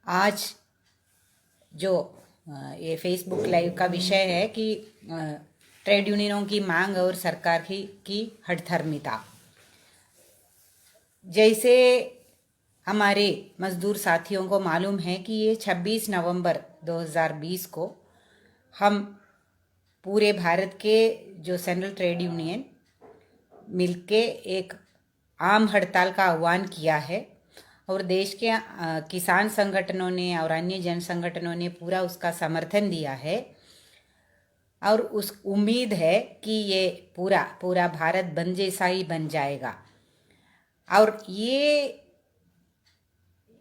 आज जो ये फेसबुक लाइव का विषय है कि ट्रेड यूनियनों की मांग और सरकार की हठधर्मिता। जैसे हमारे मजदूर साथियों को मालूम है कि ये 26 नवंबर 2020 को हम पूरे भारत के जो सेंट्रल ट्रेड यूनियन मिलके एक आम हड़ताल का आह्वान किया है और देश के किसान संगठनों ने और अन्य जन संगठनों ने पूरा उसका समर्थन दिया है और उस उम्मीद है कि ये पूरा पूरा भारत बंद जैसा ही बन जाएगा। और ये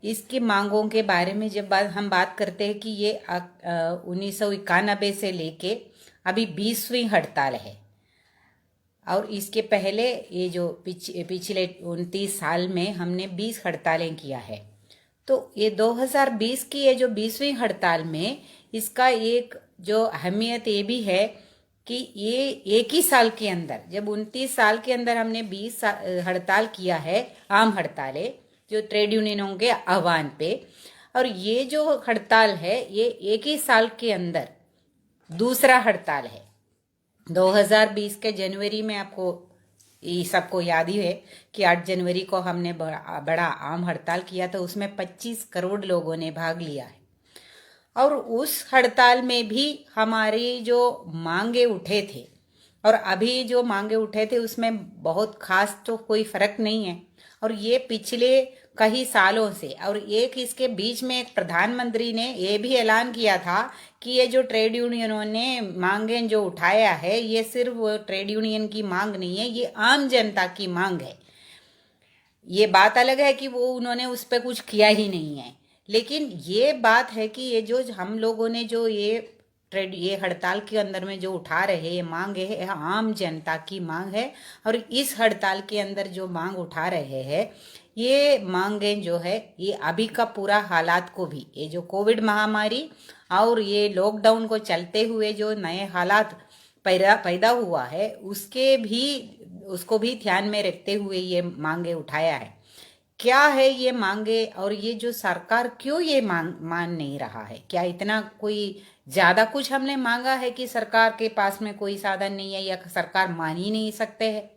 इसकी मांगों के बारे में जब हम बात करते हैं कि ये 1991 से लेके अभी 20वीं हड़ताल है और इसके पहले ये जो पिछले 29 साल में हमने 20 हड़तालें किया है। तो ये 2020 की ये जो 20वीं हड़ताल में इसका एक जो अहमियत ये भी है कि ये एक ही साल के अंदर, जब 29 साल के अंदर हमने 20 हड़ताल किया है, आम हड़तालें जो ट्रेड यूनियनों के आह्वान पे, और ये जो हड़ताल है ये एक ही साल के अंदर दूसरा हड़ताल है। 2020 के जनवरी में आपको ये सबको याद ही है कि 8 जनवरी को हमने बड़ा आम हड़ताल किया था, उसमें 25 करोड़ लोगों ने भाग लिया है। और उस हड़ताल में भी हमारी जो मांगे उठे थे और अभी जो मांगे उठे थे उसमें बहुत खास तो कोई फर्क नहीं है। और ये पिछले कई सालों से, और एक इसके बीच में एक प्रधानमंत्री ने ये भी ऐलान किया था कि ये जो ट्रेड यूनियनों ने मांगे जो उठाया है ये सिर्फ ट्रेड यूनियन की मांग नहीं है, ये आम जनता की मांग है। ये बात अलग है कि वो उन्होंने उस पर कुछ किया ही नहीं है, लेकिन ये बात है कि ये जो हम लोगों ने जो ये हड़ताल के अंदर में जो उठा रहे ये मांग है, आम जनता की मांग है। और इस हड़ताल के अंदर जो मांग उठा रहे हैं ये मांगें जो है ये अभी का पूरा हालात को भी, ये जो कोविड महामारी और ये लॉकडाउन को चलते हुए जो नए हालात पैदा हुआ है उसको भी ध्यान में रखते हुए ये मांगे उठाया है। क्या है ये मांगे और ये जो सरकार क्यों ये मान नहीं रहा है? क्या इतना कोई ज्यादा कुछ हमने मांगा है कि सरकार के पास में कोई साधन नहीं है या सरकार मान ही नहीं सकते है?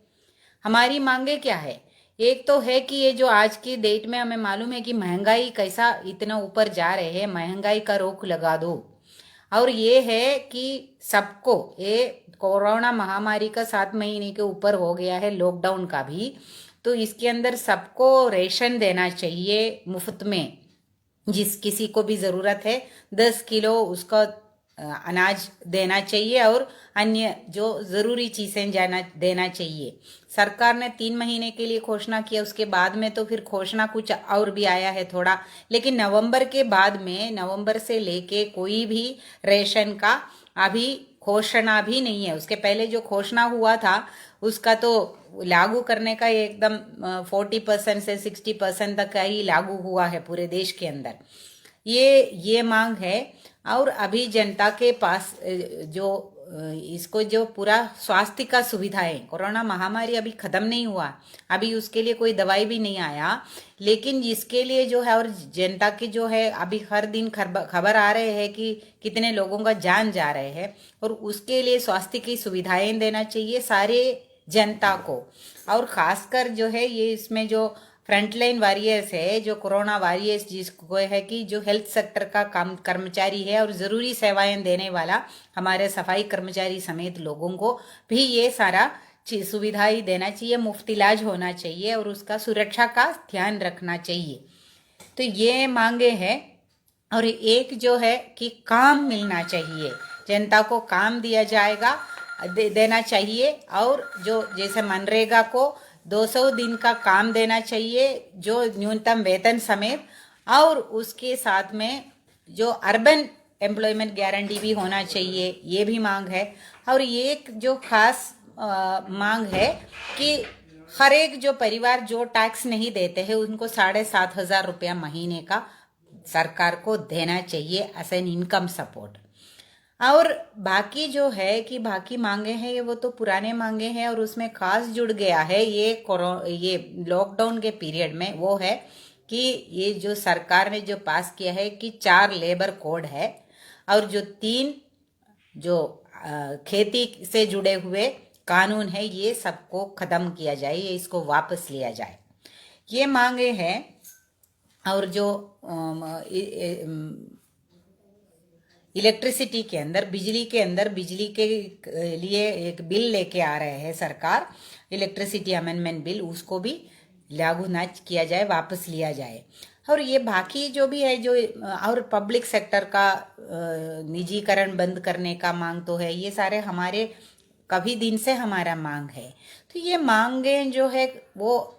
हमारी मांगे क्या है? एक तो है कि ये जो आज की डेट में हमें मालूम है कि महंगाई कैसा इतना ऊपर जा रहे हैं, महंगाई का रोक लगा दो। और ये है कि सबको, ये कोरोना महामारी का 7 महीने के ऊपर हो गया है, लॉकडाउन का भी, तो इसके अंदर सबको रेशन देना चाहिए मुफ्त में। जिस किसी को भी ज़रूरत है 10 किलो उसका अनाज देना चाहिए और अन्य जो ज़रूरी चीज़ें देना चाहिए। सरकार ने 3 महीने के लिए घोषणा किया, उसके बाद में तो फिर घोषणा कुछ और भी आया है थोड़ा, लेकिन नवंबर के बाद में, नवंबर से लेके कोई भी रेशन का अभी घोषणा भी नहीं है। उसके पहले जो घोषणा हुआ था उसका तो लागू करने का एकदम 40% से 60% तक का ही लागू हुआ है पूरे देश के अंदर। ये मांग है। और अभी जनता के पास जो इसको जो पूरा स्वास्थ्य का सुविधाएं, कोरोना महामारी अभी खत्म नहीं हुआ, अभी उसके लिए कोई दवाई भी नहीं आया, लेकिन जिसके लिए जो है और जनता की जो है अभी हर दिन खबर आ रहे हैं कि कितने लोगों का जान जा रहे हैं, और उसके लिए स्वास्थ्य की सुविधाएं देना चाहिए सारे जनता को। और खासकर जो है ये इसमें जो फ्रंटलाइन वॉरियर्स है, जो कोरोना वॉरियर्स जिसको है कि जो हेल्थ सेक्टर का काम कर्मचारी है और ज़रूरी सेवाएं देने वाला हमारे सफाई कर्मचारी समेत लोगों को भी ये सारा सुविधाएं देना चाहिए, मुफ्त इलाज होना चाहिए और उसका सुरक्षा का ध्यान रखना चाहिए। तो ये मांगे हैं। और एक जो है कि काम मिलना चाहिए, जनता को काम दिया जाएगा, देना चाहिए। और जो जैसे मनरेगा को 200 दिन का काम देना चाहिए जो न्यूनतम वेतन समेत, और उसके साथ में जो अर्बन एम्प्लॉयमेंट गारंटी भी होना चाहिए, ये भी मांग है। और एक जो खास मांग है कि हर एक जो परिवार जो टैक्स नहीं देते हैं उनको 7,500 रुपया महीने का सरकार को देना चाहिए एज एन इनकम सपोर्ट। और बाकी जो है कि बाकी मांगे हैं वो तो पुराने मांगे हैं, और उसमें खास जुड़ गया है ये लॉकडाउन के पीरियड में, वो है कि ये जो सरकार ने जो पास किया है कि 4 लेबर कोड है और जो 3 जो खेती से जुड़े हुए कानून है, ये सबको खत्म किया जाए, ये इसको वापस लिया जाए, ये मांगे हैं। और जो इलेक्ट्रिसिटी के अंदर, बिजली के अंदर, बिजली के लिए एक बिल लेके आ रहे हैं सरकार, इलेक्ट्रिसिटी अमेंडमेंट बिल, उसको भी लागू ना किया जाए, वापस लिया जाए। और ये बाकी जो भी है जो और पब्लिक सेक्टर का निजीकरण बंद करने का मांग तो है, ये सारे हमारे कभी दिन से हमारा मांग है। तो ये मांगे जो है वो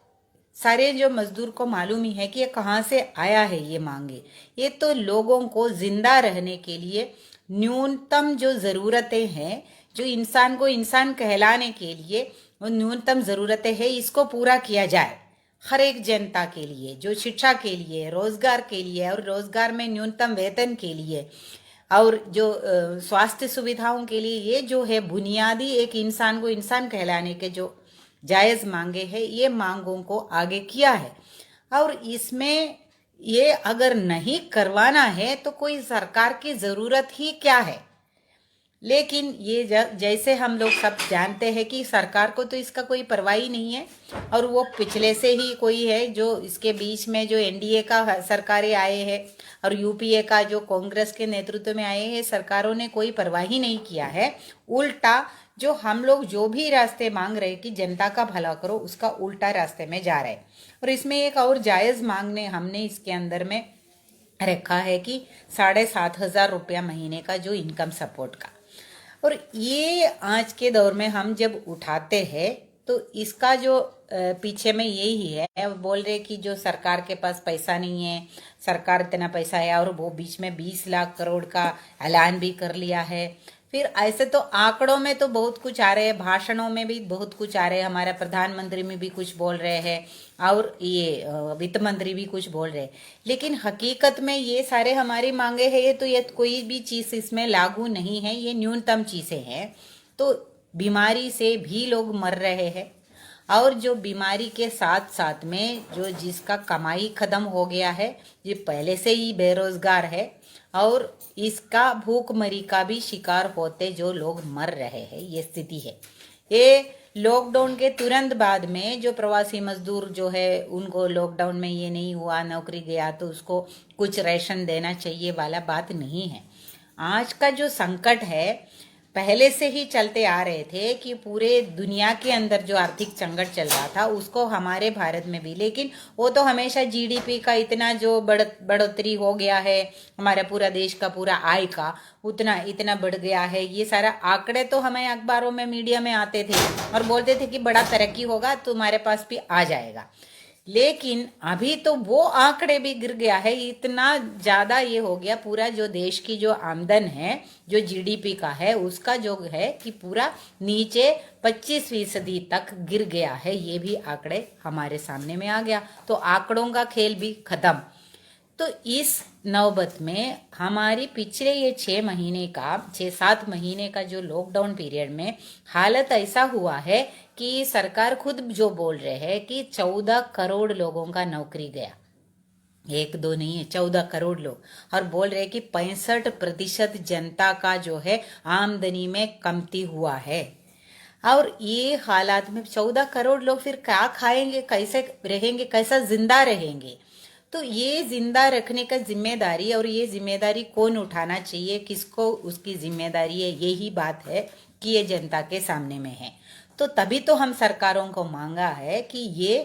सारे जो मजदूर को मालूम ही है कि ये कहाँ से आया है ये मांगे। ये तो लोगों को जिंदा रहने के लिए न्यूनतम जो ज़रूरतें हैं, जो इंसान को इंसान कहलाने के लिए वो न्यूनतम ज़रूरतें हैं, इसको पूरा किया जाए हर एक जनता के लिए, जो शिक्षा के लिए, रोजगार के लिए और रोजगार में न्यूनतम वेतन के लिए और जो स्वास्थ्य सुविधाओं के लिए, ये जो है बुनियादी एक इंसान को इंसान कहलाने के जो जायज़ मांगे हैं, ये मांगों को आगे किया है। और इसमें ये अगर नहीं करवाना है तो कोई सरकार की ज़रूरत ही क्या है। लेकिन ये जैसे हम लोग सब जानते हैं कि सरकार को तो इसका कोई परवाह ही नहीं है, और वो पिछले से ही कोई है जो इसके बीच में जो एनडीए का सरकारें आए हैं और यूपीए का जो कांग्रेस के नेतृत्व में आए हैं, सरकारों ने कोई परवाह ही नहीं किया है। उल्टा जो हम लोग जो भी रास्ते मांग रहे कि जनता का भला करो, उसका उल्टा रास्ते में जा रहे। और इसमें एक और जायज़ मांगने हमने इसके अंदर में रखा है कि 7,500 रुपया महीने का जो इनकम सपोर्ट का। और ये आज के दौर में हम जब उठाते हैं तो इसका जो पीछे में यही है, बोल रहे कि जो सरकार के पास पैसा नहीं है, सरकार इतना पैसा है, और वो बीच में 20 लाख करोड़ का ऐलान भी कर लिया है। फिर ऐसे तो आंकड़ों में तो बहुत कुछ आ रहे हैं, भाषणों में भी बहुत कुछ आ रहे हैं, हमारे प्रधानमंत्री में भी कुछ बोल रहे हैं और ये वित्त मंत्री भी कुछ बोल रहे हैं, लेकिन हकीकत में ये सारे हमारी मांगे हैं, ये तो ये कोई भी चीज़ इसमें लागू नहीं है, ये न्यूनतम चीज़ें हैं। तो बीमारी से भी लोग मर रहे हैं, और जो बीमारी के साथ साथ में जो जिसका कमाई खत्म हो गया है, ये पहले से ही बेरोजगार है, और इसका भूखमरी का भी शिकार होते जो लोग मर रहे हैं, ये स्थिति है। ये लॉकडाउन के तुरंत बाद में जो प्रवासी मजदूर जो है उनको लॉकडाउन में ये नहीं हुआ, नौकरी गया तो उसको कुछ राशन देना चाहिए वाला बात नहीं है। आज का जो संकट है पहले से ही चलते आ रहे थे कि पूरे दुनिया के अंदर जो आर्थिक संकट चल रहा था उसको हमारे भारत में भी, लेकिन वो तो हमेशा जीडीपी का इतना जो बढ़ोतरी हो गया है, हमारा पूरा देश का पूरा आय का उतना इतना बढ़ गया है, ये सारा आंकड़े तो हमें अखबारों में मीडिया में आते थे और बोलते थे कि बड़ा तरक्की होगा, तुम्हारे पास भी आ जाएगा। लेकिन अभी तो वो आंकड़े भी गिर गया है, इतना ज्यादा ये हो गया, पूरा जो देश की जो आमदन है जो जीडीपी का है उसका जो है कि पूरा नीचे 25% तक गिर गया है। ये भी आंकड़े हमारे सामने में आ गया, तो आंकड़ों का खेल भी खत्म। तो इस नौबत में हमारी पिछले ये 6-7 महीने का जो लॉकडाउन पीरियड में हालत ऐसा हुआ है कि सरकार खुद जो बोल रहे हैं कि 14 करोड़ लोगों का नौकरी गया, 1-2 नहीं है, 14 करोड़ लोग, और बोल रहे कि 65% जनता का जो है आमदनी में कमती हुआ है। और ये हालात में 14 करोड़ लोग फिर क्या खाएंगे, कैसे रहेंगे, कैसा जिंदा रहेंगे। तो ये जिंदा रखने का जिम्मेदारी, और ये जिम्मेदारी कौन उठाना चाहिए, किसको उसकी जिम्मेदारी है, यही बात है कि ये जनता के सामने में है। तो तभी तो हम सरकारों को मांगा है कि ये,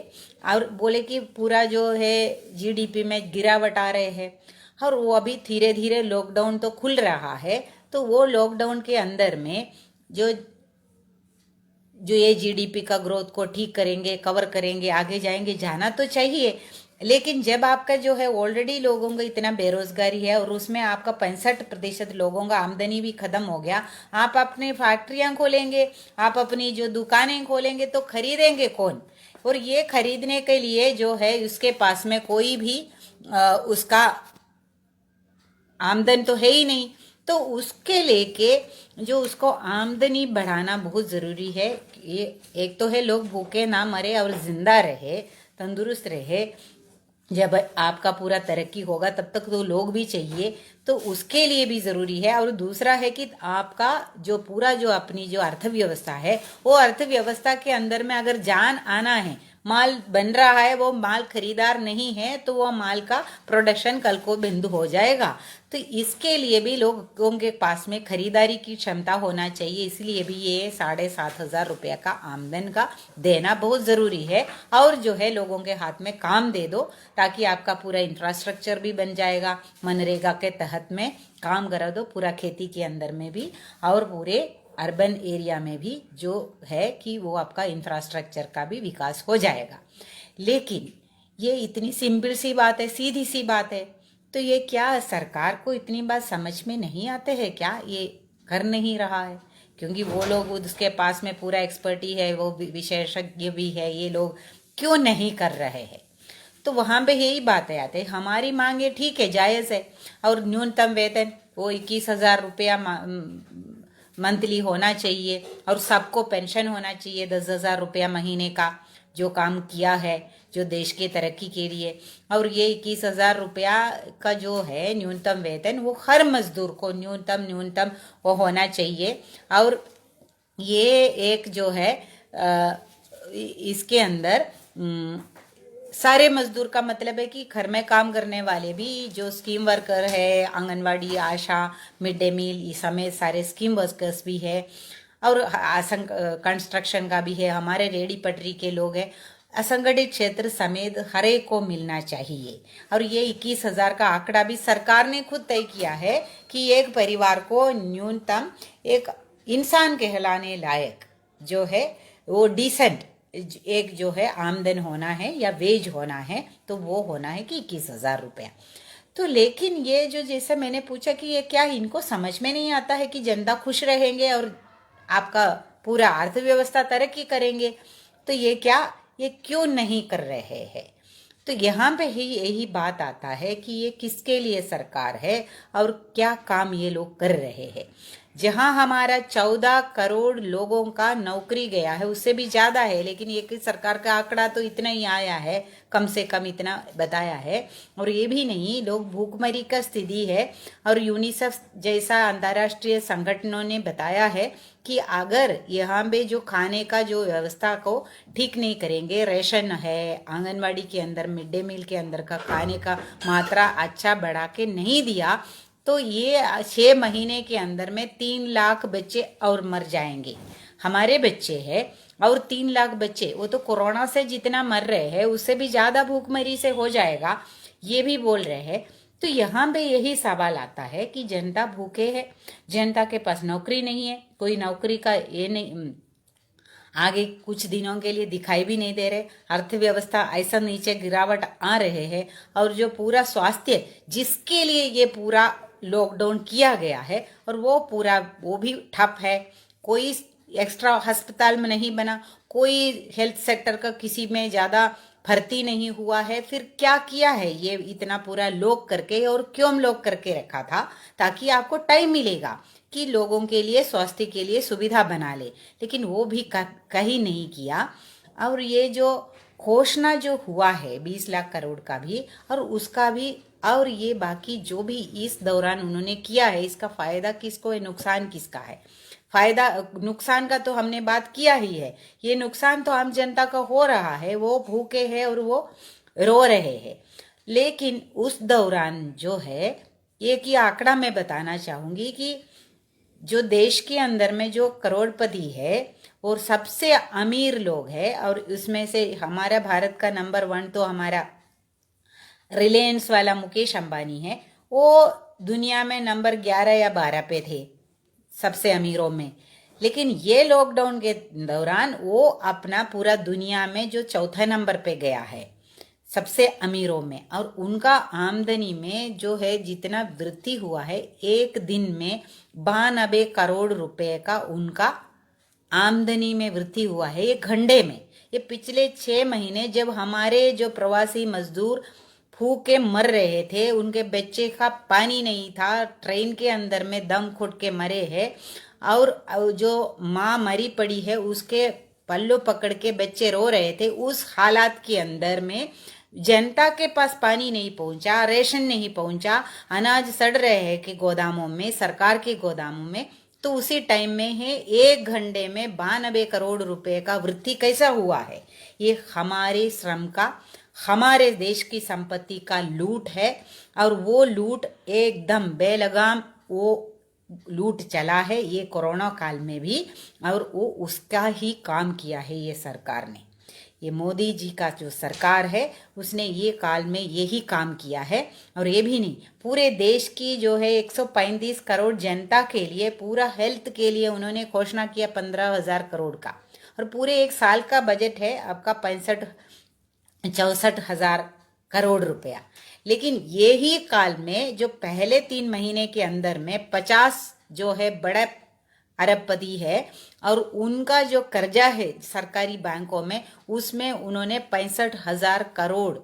और बोले कि पूरा जो है जीडीपी में गिरावट आ रहे हैं, और वो अभी धीरे धीरे लॉकडाउन तो खुल रहा है, तो वो लॉकडाउन के अंदर में जो ये जीडीपी का ग्रोथ को ठीक करेंगे, कवर करेंगे, आगे जाएंगे, जाना तो चाहिए। लेकिन जब आपका जो है ऑलरेडी लोगों का इतना बेरोजगारी है और उसमें आपका 65% लोगों का आमदनी भी खत्म हो गया, आप अपनी फैक्ट्रियां खोलेंगे, आप अपनी जो दुकानें खोलेंगे, तो खरीदेंगे कौन। और ये खरीदने के लिए जो है उसके पास में कोई भी उसका आमदन तो है ही नहीं, तो उसके लेके जो उसको आमदनी बढ़ाना बहुत ज़रूरी है। ये एक तो है लोग भूखे ना मरे और जिंदा रहे, तंदुरुस्त रहे, जब आपका पूरा तरक्की होगा तब तक तो लोग भी चाहिए, तो उसके लिए भी ज़रूरी है। और दूसरा है कि आपका जो पूरा जो अपनी जो अर्थव्यवस्था है, वो अर्थव्यवस्था के अंदर में अगर जान आना है, माल बन रहा है, वो माल खरीदार नहीं है, तो वो माल का प्रोडक्शन कल को बंद हो जाएगा। तो इसके लिए भी लोगों के पास में खरीदारी की क्षमता होना चाहिए। इसलिए भी ये 7,500 रुपया का आमदन का देना बहुत ज़रूरी है। और जो है लोगों के हाथ में काम दे दो, ताकि आपका पूरा इंफ्रास्ट्रक्चर भी बन जाएगा। मनरेगा के तहत में काम करा दो पूरा खेती के अंदर में भी, और पूरे अर्बन एरिया में भी जो है कि वो आपका इंफ्रास्ट्रक्चर का भी विकास हो जाएगा। लेकिन ये इतनी सिंपल सी बात है, सीधी सी बात है, तो ये क्या सरकार को इतनी बात समझ में नहीं आते है क्या? ये कर नहीं रहा है क्योंकि वो लोग उसके पास में पूरा एक्सपर्टी है, वो विशेषज्ञ भी है, ये लोग क्यों नहीं कर रहे हैं? तो वहां पे यही बातें आते हैं। हमारी मांगे ठीक है, जायज़ है, और न्यूनतम वेतन वो 21,000 रुपया मंथली होना चाहिए, और सबको पेंशन होना चाहिए 10,000 रुपया महीने का, जो काम किया है जो देश की तरक्की के लिए। और ये 21,000 रुपया का जो है न्यूनतम वेतन, वो हर मजदूर को न्यूनतम वो होना चाहिए। और ये एक जो है इसके अंदर सारे मजदूर का मतलब है कि घर में काम करने वाले भी, जो स्कीम वर्कर है, आंगनवाड़ी, आशा, मिड डे मील, ये समेत सारे स्कीम वर्कर्स भी है, और कंस्ट्रक्शन का भी है, हमारे रेडी पटरी के लोग हैं, असंगठित क्षेत्र समेत हर एक को मिलना चाहिए। और ये 21,000 का आंकड़ा भी सरकार ने खुद तय किया है कि एक परिवार को न्यूनतम एक इंसान कहलाने लायक जो है वो डिसेंट एक जो है आमदन होना है या वेज होना है, तो वो होना है कि 21,000 रुपया। तो लेकिन ये जो, जैसे मैंने पूछा कि ये क्या इनको समझ में नहीं आता है कि जनता खुश रहेंगे और आपका पूरा अर्थव्यवस्था तरक्की करेंगे, तो ये क्यों नहीं कर रहे हैं? तो यहाँ पे ही यही बात आता है कि ये किसके लिए सरकार है और क्या काम ये लोग कर रहे हैं। जहाँ हमारा 14 करोड़ लोगों का नौकरी गया है, उससे भी ज़्यादा है, लेकिन ये कि सरकार का आंकड़ा तो इतना ही आया है, कम से कम इतना बताया है। और ये भी नहीं, लोग भूखमरी का स्थिति है, और यूनिसेफ जैसा अंतर्राष्ट्रीय संगठनों ने बताया है कि अगर यहाँ पे जो खाने का जो व्यवस्था को ठीक नहीं करेंगे, रेशन है, आंगनवाड़ी के अंदर मिड डे मील के अंदर का खाने का मात्रा अच्छा बढ़ा के नहीं दिया, तो ये 6 महीने के अंदर में 3 लाख बच्चे और मर जाएंगे। हमारे बच्चे हैं, और 3 लाख बच्चे, वो तो कोरोना से जितना मर रहे हैं उससे भी ज़्यादा भूखमरी से हो जाएगा, ये भी बोल रहे हैं। तो यहाँ पे यही सवाल आता है कि जनता भूखे है, जनता के पास नौकरी नहीं है, कोई नौकरी का ये नहीं, आगे कुछ दिनों के लिए दिखाई भी नहीं दे रहे, अर्थव्यवस्था ऐसा नीचे गिरावट आ रहे हैं, और जो पूरा स्वास्थ्य जिसके लिए ये पूरा लॉकडाउन किया गया है, और वो भी ठप है। कोई एक्स्ट्रा अस्पताल में नहीं बना, कोई हेल्थ सेक्टर का किसी में ज़्यादा भर्ती नहीं हुआ है। फिर क्या किया है ये इतना पूरा लॉक करके, और क्यों लॉक करके रखा था? ताकि आपको टाइम मिलेगा कि लोगों के लिए स्वास्थ्य के लिए सुविधा बना ले, लेकिन वो भी कहीं नहीं किया। और ये जो घोषणा जो हुआ है 20 लाख करोड़ का भी, और उसका भी, और ये बाकी जो भी इस दौरान उन्होंने किया है, इसका फायदा किसको है, नुकसान किसका है? फायदा नुकसान का तो हमने बात किया ही है। ये नुकसान तो आम जनता का हो रहा है, वो भूखे हैं और वो रो रहे हैं। लेकिन उस दौरान जो है, एक ही आंकड़ा मैं बताना चाहूंगी कि जो देश के अंदर में जो करोड़पति है और सबसे अमीर लोग हैं, और उसमें से हमारा भारत का नंबर 1 तो हमारा रिलायंस वाला मुकेश अंबानी है। वो दुनिया में नंबर 11 या 12 पे थे सबसे अमीरों में। लेकिन ये लॉकडाउन के दौरान वो अपना पूरा दुनिया में जो चौथा नंबर पे गया है सबसे अमीरों में, और उनका आमदनी में जो है जितना वृद्धि हुआ है, एक दिन में 92 करोड़ रुपए का उनका आमदनी में वृद्धि हुआ है, एक घंटे में। ये पिछले 6 महीने जब हमारे जो प्रवासी मजदूर भूख के मर रहे थे, उनके बच्चे का पानी नहीं था, ट्रेन के अंदर में दम घुट के मरे हैं, और जो माँ मरी पड़ी है उसके पल्लू पकड़ के बच्चे रो रहे थे, उस हालात के अंदर में जनता के पास पानी नहीं पहुंचा, रेशन नहीं पहुंचा, अनाज सड़ रहे हैं कि गोदामों में, सरकार के गोदामों में, तो उसी टाइम में है 1 घंटे में 92 करोड़ रुपए का वृद्धि कैसा हुआ है? ये हमारे श्रम का, हमारे देश की संपत्ति का लूट है। और वो लूट एकदम बेलगाम वो लूट चला है ये कोरोना काल में भी, और वो उसका ही काम किया है ये सरकार ने। ये मोदी जी का जो सरकार है उसने ये काल में यही काम किया है। और ये भी नहीं, पूरे देश की जो है 135 करोड़ जनता के लिए, पूरा हेल्थ के लिए उन्होंने घोषणा किया 15,000 करोड़ का। और पूरे 1 साल का बजट है आपका 64,000 करोड़ रुपया। लेकिन यही काल में जो पहले 3 महीने के अंदर में 50 जो है बड़ा अरबपति है और उनका जो कर्जा है सरकारी बैंकों में, उसमें उन्होंने 65,000 करोड़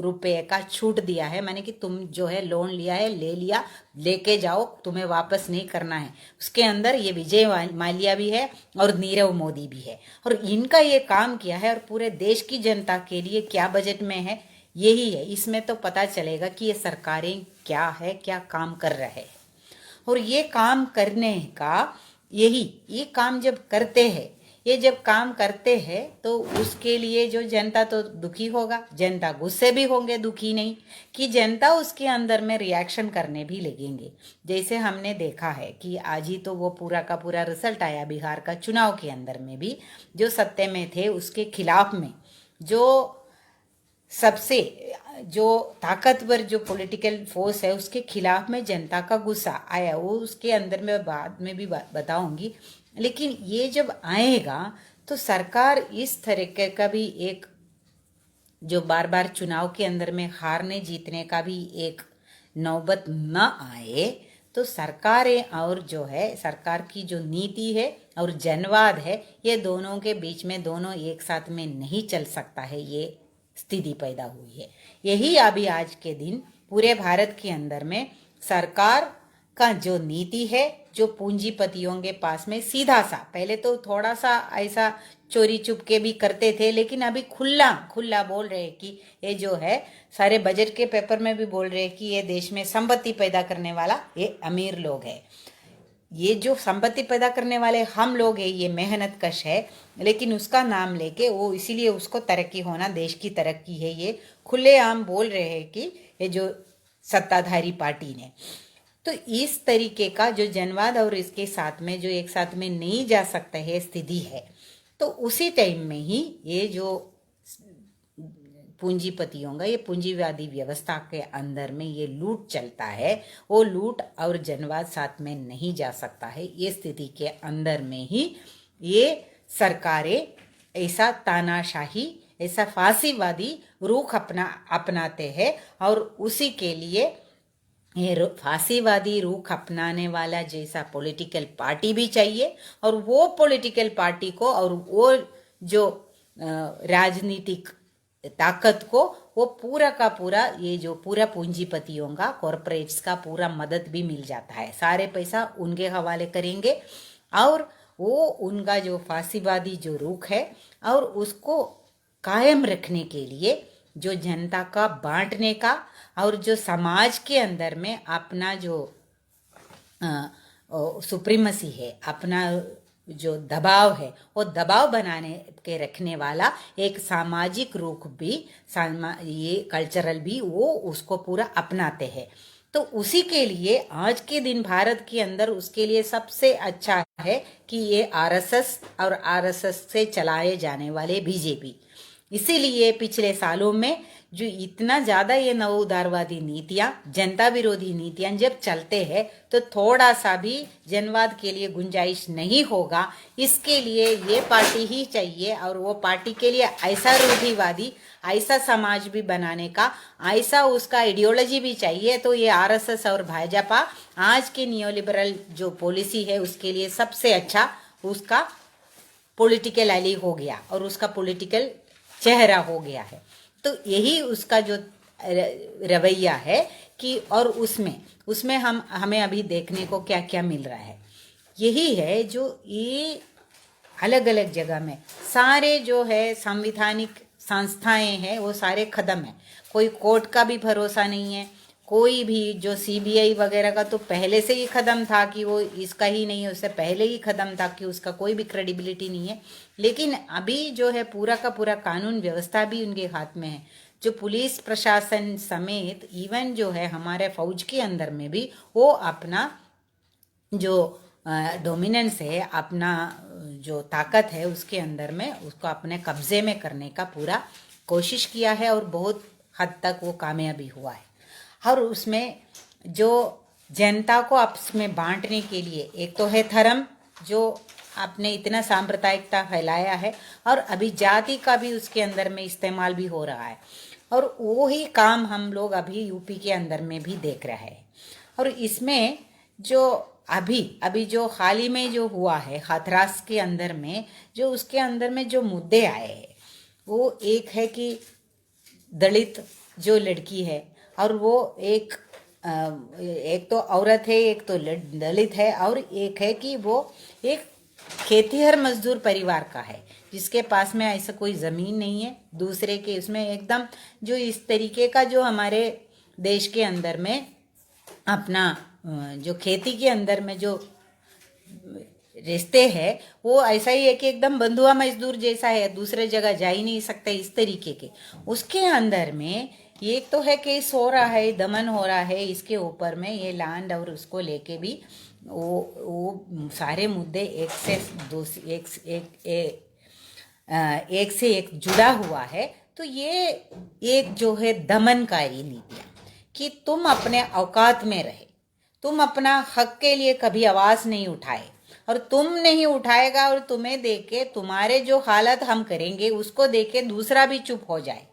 रुपए का छूट दिया है। माने कि तुम जो है लोन लिया है, ले लिया, लेके जाओ, तुम्हें वापस नहीं करना है। उसके अंदर ये विजय माल्या भी है और नीरव मोदी भी है, और इनका ये काम किया है। और पूरे देश की जनता के लिए क्या बजट में है यही है। इसमें तो पता चलेगा कि ये सरकारें क्या है, क्या काम कर रहे हैं। और ये काम करने का ये काम जब करते हैं, ये जब काम करते हैं तो उसके लिए जो जनता तो दुखी होगा, जनता गुस्से भी होंगे, दुखी नहीं, कि जनता उसके अंदर में रिएक्शन करने भी लगेंगे। जैसे हमने देखा है कि आज ही तो वो पूरा का पूरा रिजल्ट आया बिहार का चुनाव के अंदर में भी, जो सत्ते में थे उसके खिलाफ में जो सबसे जो ताकतवर जो पॉलिटिकल फोर्स है उसके खिलाफ में जनता का गुस्सा आया। वो उसके अंदर में बाद में भी बताऊंगी। लेकिन ये जब आएगा तो सरकार इस तरीके का भी एक जो बार बार चुनाव के अंदर में हारने जीतने का भी एक नौबत न आए, तो सरकारें और जो है सरकार की जो नीति है और जनवाद है, ये दोनों के बीच में दोनों एक साथ में नहीं चल सकता है। ये स्थिति पैदा हुई है। यही अभी आज के दिन पूरे भारत के अंदर में सरकार का जो नीति है, जो पूंजीपतियों के पास में सीधा सा, पहले तो थोड़ा सा ऐसा चोरी चुपके भी करते थे, लेकिन अभी खुला खुला बोल रहे हैं कि ये जो है सारे बजट के पेपर में भी बोल रहे हैं कि ये देश में संपत्ति पैदा करने वाला ये अमीर लोग है। ये जो संपत्ति पैदा करने वाले हम लोग हैं, ये मेहनत कश है, लेकिन उसका नाम लेके वो इसीलिए उसको तरक्की होना, देश की तरक्की है, ये खुलेआम बोल रहे हैं कि ये जो सत्ताधारी पार्टी ने। तो इस तरीके का जो जनवाद और इसके साथ में जो एक साथ में नहीं जा सकता है स्थिति है, तो उसी टाइम में ही ये जो पूंजीपतियों का, ये पूंजीवादी व्यवस्था के अंदर में ये लूट चलता है, वो लूट और जनवाद साथ में नहीं जा सकता है। ये स्थिति के अंदर में ही ये सरकारें ऐसा तानाशाही, ऐसा फांसीवादी रुख अपनाते हैं, और उसी के लिए ये फांसीवादी रुख अपनाने वाला जैसा पॉलिटिकल पार्टी भी चाहिए, और वो पॉलिटिकल पार्टी को और वो जो राजनीतिक ताकत को वो पूरा का पूरा ये जो पूरा पूंजीपतियों का, कॉरपोरेट्स का पूरा मदद भी मिल जाता है। सारे पैसा उनके हवाले करेंगे और वो उनका जो फांसीवादी जो रुख है और उसको कायम रखने के लिए जो जनता का बांटने का और जो समाज के अंदर में अपना जो सुप्रीमसी है, अपना जो दबाव है, वो दबाव बनाने के रखने वाला एक सामाजिक रुख भी, ये कल्चरल भी वो उसको पूरा अपनाते हैं। तो उसी के लिए आज के दिन भारत के अंदर उसके लिए सबसे अच्छा है कि ये आरएसएस और आरएसएस से चलाए जाने वाले बीजेपी। इसीलिए पिछले सालों में जो इतना ज़्यादा ये नव उदारवादी नीतियाँ, जनता विरोधी नीतियाँ जब चलते हैं तो थोड़ा सा भी जनवाद के लिए गुंजाइश नहीं होगा। इसके लिए ये पार्टी ही चाहिए, और वो पार्टी के लिए ऐसा रूढ़िवादी, ऐसा समाज भी बनाने का, ऐसा उसका आइडियोलॉजी भी चाहिए। तो ये आरएसएस और भाजपा आज के नियोलिबरल जो पॉलिसी है उसके लिए सबसे अच्छा उसका पॉलिटिकल एली हो गया और उसका पॉलिटिकल चेहरा हो गया है। तो यही उसका जो रवैया है कि, और उसमें हमें अभी देखने को क्या क्या मिल रहा है, यही है जो ये अलग अलग जगह में सारे जो है संवैधानिक संस्थाएं हैं वो सारे खत्म है। कोई कोर्ट का भी भरोसा नहीं है, कोई भी जो सीबीआई वगैरह का तो पहले से ही ख़त्म था कि वो इसका ही नहीं है, उससे पहले ही ख़त्म था कि उसका कोई भी क्रेडिबिलिटी नहीं है। लेकिन अभी जो है पूरा का पूरा कानून व्यवस्था भी उनके हाथ में है। जो पुलिस प्रशासन समेत इवन जो है हमारे फौज के अंदर में भी वो अपना जो डोमिनेंस है, अपना जो ताकत है उसके अंदर में उसको अपने कब्जे में करने का पूरा कोशिश किया है और बहुत हद तक वो कामयाबी हुआ है। और उसमें जो जनता को आपस में बांटने के लिए एक तो है धर्म, जो आपने इतना सांप्रदायिकता फैलाया है, और अभी जाति का भी उसके अंदर में इस्तेमाल भी हो रहा है। और वो ही काम हम लोग अभी यूपी के अंदर में भी देख रहे हैं। और इसमें जो अभी जो हाल ही में जो हुआ है हाथरस के अंदर में, जो उसके अंदर में जो मुद्दे आए हैं वो एक है कि दलित जो लड़की है और वो एक तो औरत है, एक तो दलित है, और एक है कि वो एक खेतीहर मजदूर परिवार का है जिसके पास में ऐसा कोई ज़मीन नहीं है। दूसरे के उसमें एकदम जो इस तरीके का जो हमारे देश के अंदर में अपना जो खेती के अंदर में जो रिश्ते हैं वो ऐसा ही है कि एकदम बंधुआ मजदूर जैसा है, दूसरे जगह जा ही नहीं सकते इस तरीके के। उसके अंदर में एक तो है केस हो रहा है, दमन हो रहा है इसके ऊपर में, ये लैंड और उसको लेके भी वो सारे मुद्दे एक से एक जुड़ा हुआ है। तो ये एक जो है दमनकारी नीतियाँ कि तुम अपने औकात में रहे, तुम अपना हक के लिए कभी आवाज़ नहीं उठाए, और तुम नहीं उठाएगा और तुम्हें देके तुम्हारे जो हालत हम करेंगे उसको देके दूसरा भी चुप हो जाए।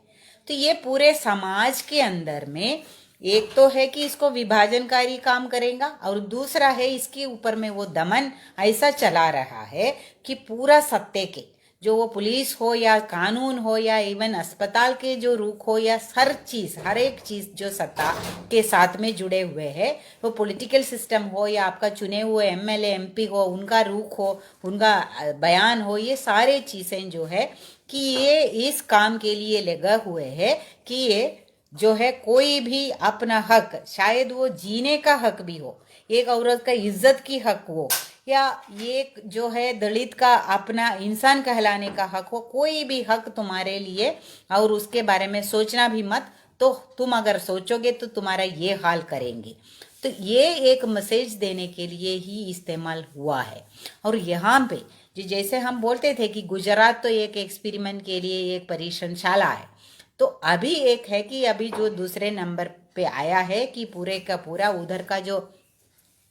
तो ये पूरे समाज के अंदर में एक तो है कि इसको विभाजनकारी काम करेगा, और दूसरा है इसके ऊपर में वो दमन ऐसा चला रहा है कि पूरा सत्ते के जो वो पुलिस हो या कानून हो या इवन अस्पताल के जो रुख हो या हर एक चीज़ जो सत्ता के साथ में जुड़े हुए हैं, वो पॉलिटिकल सिस्टम हो या आपका चुने हुए एमएलए एमपी हो, उनका रुख हो, उनका बयान हो, ये सारे चीज़ें जो है कि ये इस काम के लिए लगा हुए है कि ये जो है कोई भी अपना हक, शायद वो जीने का हक भी हो, एक औरत का इज्जत की हक हो, या एक जो है दलित का अपना इंसान कहलाने का हक हो, कोई भी हक तुम्हारे लिए, और उसके बारे में सोचना भी मत, तो तुम अगर सोचोगे तो तुम्हारा ये हाल करेंगे। तो ये एक मैसेज देने के लिए ही इस्तेमाल हुआ है। और यहाँ पे जैसे हम बोलते थे कि गुजरात तो एक एक्सपेरिमेंट के लिए एक परीक्षणशाला है, तो अभी एक है कि अभी जो दूसरे नंबर पे आया है कि पूरे का पूरा उधर का जो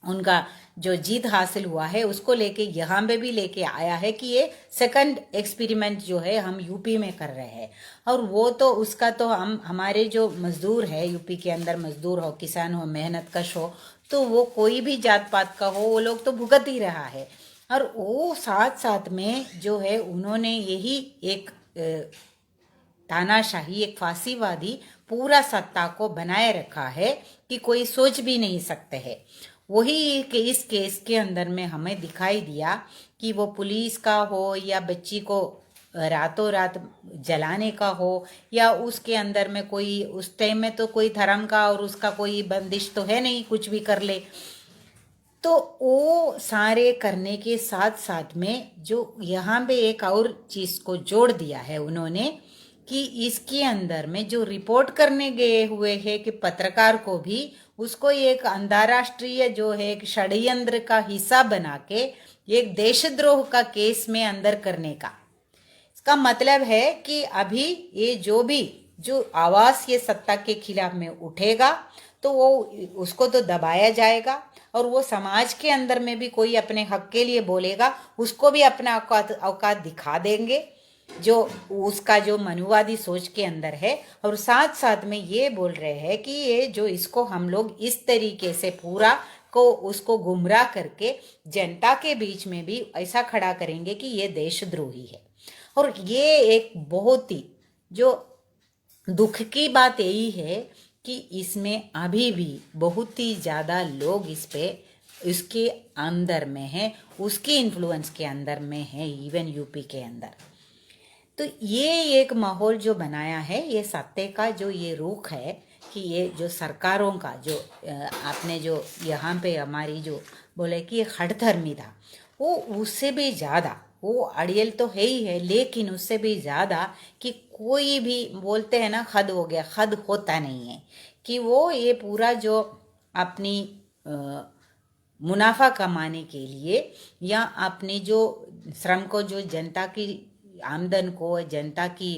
उनका जो जीत हासिल हुआ है उसको लेके यहाँ पे भी लेके आया है कि ये सेकंड एक्सपेरिमेंट जो है हम यूपी में कर रहे हैं। और वो तो उसका तो हम हमारे जो मजदूर है यूपी के अंदर, मजदूर हो, किसान हो, मेहनत कश हो, तो वो कोई भी जात पात का हो, वो लोग तो भुगत ही रहा है। और वो साथ साथ में जो है उन्होंने यही एक तानाशाही, एक फांसीवादी पूरा सत्ता को बनाए रखा है कि कोई सोच भी नहीं सकते है। वही इस केस के अंदर में हमें दिखाई दिया कि वो पुलिस का हो या बच्ची को रातों रात जलाने का हो, या उसके अंदर में कोई उस टाइम में तो कोई धर्म का और उसका कोई बंदिश तो है नहीं, कुछ भी कर ले। तो वो सारे करने के साथ साथ में जो यहाँ पे एक और चीज़ को जोड़ दिया है उन्होंने कि इसके अंदर में जो रिपोर्ट करने गए हुए हैं कि पत्रकार को भी उसको एक अंतर्राष्ट्रीय जो है एक षड्यंत्र का हिस्सा बना के एक देशद्रोह का केस में अंदर करने का। इसका मतलब है कि अभी ये जो आवाज़ ये सत्ता के खिलाफ में उठेगा तो वो उसको तो दबाया जाएगा, और वो समाज के अंदर में भी कोई अपने हक के लिए बोलेगा उसको भी अपना औकात दिखा देंगे जो उसका जो मनुवादी सोच के अंदर है। और साथ साथ में ये बोल रहे हैं कि ये जो इसको हम लोग इस तरीके से पूरा को उसको गुमराह करके जनता के बीच में भी ऐसा खड़ा करेंगे कि ये देशद्रोही है। और ये एक बहुत ही जो दुख की बात यही है कि इसमें अभी भी बहुत ही ज़्यादा लोग इस पे उसके अंदर में है, उसके इन्फ्लुएंस के अंदर में है, इवन यूपी के अंदर। तो ये एक माहौल जो बनाया है, ये सत्य का जो ये रुख है कि ये जो सरकारों का जो आपने जो यहाँ पे हमारी जो बोले कि ये हठधर्मी था, वो उससे भी ज़्यादा, वो अड़ियल तो है ही है, लेकिन उससे भी ज़्यादा कि कोई भी बोलते हैं ना हद हो गया, हद होता नहीं है कि वो ये पूरा जो अपनी मुनाफा कमाने के लिए या अपनी जो श्रम को, जो जनता की आमदन को, जनता की